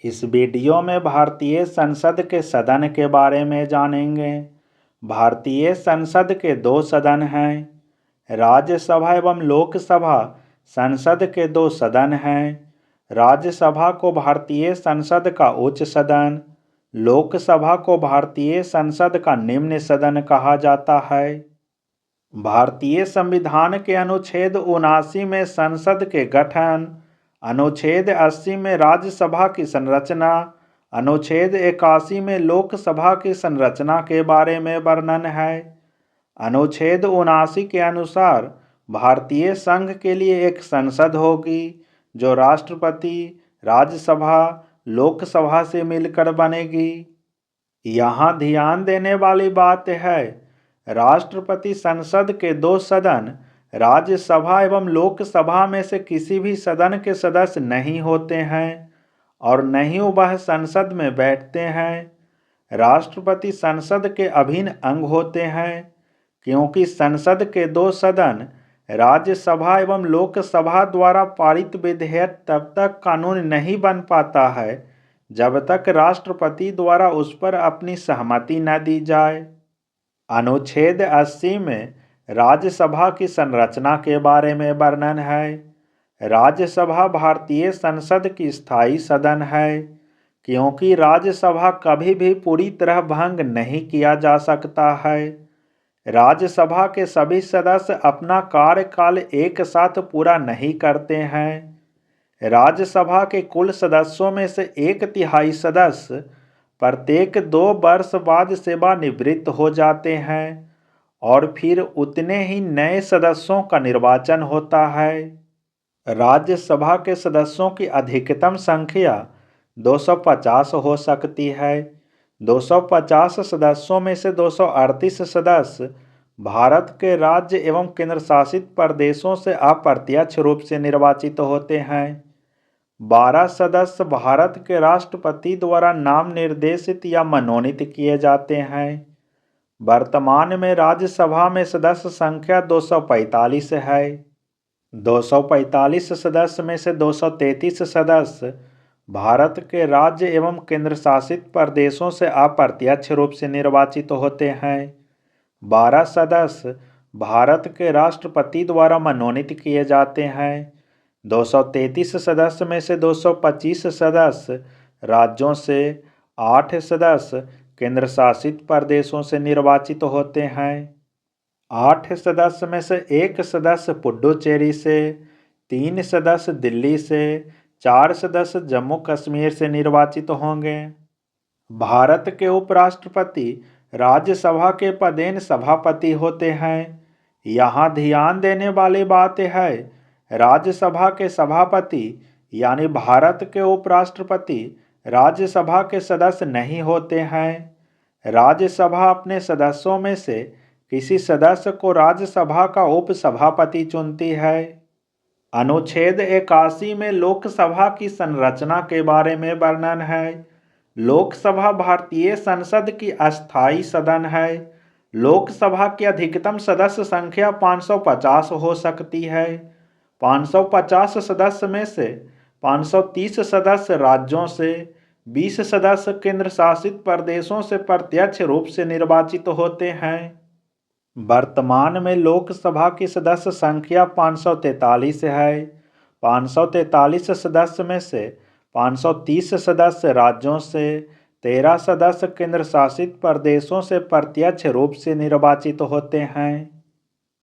इस वीडियो में भारतीय संसद के सदन के बारे में जानेंगे। भारतीय संसद के दो सदन हैं। राज्यसभा एवं लोकसभा संसद के दो सदन हैं। राज्यसभा को भारतीय संसद का उच्च सदन, लोकसभा को भारतीय संसद का निम्न सदन कहा जाता है। भारतीय संविधान के अनुच्छेद 79 में संसद के गठन, अनुच्छेद 80 में राज्यसभा की संरचना, अनुच्छेद 81 में लोकसभा की संरचना के बारे में वर्णन है। अनुच्छेद 79 के अनुसार भारतीय संघ के लिए एक संसद होगी जो राष्ट्रपति, राज्यसभा, लोकसभा से मिलकर बनेगी। यहाँ ध्यान देने वाली बात है, राष्ट्रपति संसद के दो सदन राज्यसभा एवं लोकसभा में से किसी भी सदन के सदस्य नहीं होते हैं और न ही वह संसद में बैठते हैं। राष्ट्रपति संसद के अभिन्न अंग होते हैं, क्योंकि संसद के दो सदन राज्यसभा एवं लोकसभा द्वारा पारित विधेयक तब तक कानून नहीं बन पाता है जब तक राष्ट्रपति द्वारा उस पर अपनी सहमति न दी जाए। अनुच्छेद 80 में राज्यसभा की संरचना के बारे में वर्णन है। राज्यसभा भारतीय संसद की स्थायी सदन है, क्योंकि राज्यसभा कभी भी पूरी तरह भंग नहीं किया जा सकता है। राज्यसभा के सभी सदस्य अपना कार्यकाल एक साथ पूरा नहीं करते हैं। राज्यसभा के कुल सदस्यों में से 1/3 सदस्य प्रत्येक 2 वर्ष बाद सेवानिवृत्त हो जाते हैं और फिर उतने ही नए सदस्यों का निर्वाचन होता है। राज्यसभा के सदस्यों की अधिकतम संख्या 250 हो सकती है। 250 सदस्यों में से 238 सदस्य भारत के राज्य एवं केंद्रशासित प्रदेशों से अप्रत्यक्ष रूप से निर्वाचित होते हैं। 12 सदस्य भारत के राष्ट्रपति द्वारा नाम निर्देशित या मनोनीत किए जाते हैं। वर्तमान में राज्यसभा में सदस्य संख्या 245 है। 245 सदस्य में से 233 सदस्य भारत के राज्य एवं केंद्रशासित प्रदेशों से अप्रत्यक्ष रूप से निर्वाचित होते हैं। 12 सदस्य भारत के राष्ट्रपति द्वारा मनोनीत किए जाते हैं। 233 सदस्य में से 225 सदस्य राज्यों से, 8 सदस्य केंद्र शासित प्रदेशों से निर्वाचित होते हैं। 8 सदस्य में से 1 सदस्य पुडुचेरी से, 3 सदस्य दिल्ली से, 4 सदस्य जम्मू कश्मीर से निर्वाचित होंगे। भारत के उपराष्ट्रपति राज्यसभा के पदेन सभापति होते हैं। यहाँ ध्यान देने वाली बात है, राज्यसभा के सभापति यानी भारत के उपराष्ट्रपति राज्यसभा के सदस्य नहीं होते हैं। राज्यसभा अपने सदस्यों में से किसी सदस्य को राज्यसभा का उपसभापति चुनती है। अनुच्छेद 81 में लोकसभा की संरचना के बारे में वर्णन है। लोकसभा भारतीय संसद की अस्थायी सदन है। लोकसभा की अधिकतम सदस्य संख्या 550 हो सकती है। 550 सदस्य में से 530 सदस्य राज्यों से, 20 सदस्य केंद्र शासित प्रदेशों से प्रत्यक्ष रूप से निर्वाचित होते हैं। वर्तमान में लोकसभा की सदस्य संख्या 543 है। 543 सदस्य में से 530 सदस्य राज्यों से, 13 सदस्य केंद्र शासित प्रदेशों से प्रत्यक्ष रूप से निर्वाचित होते हैं।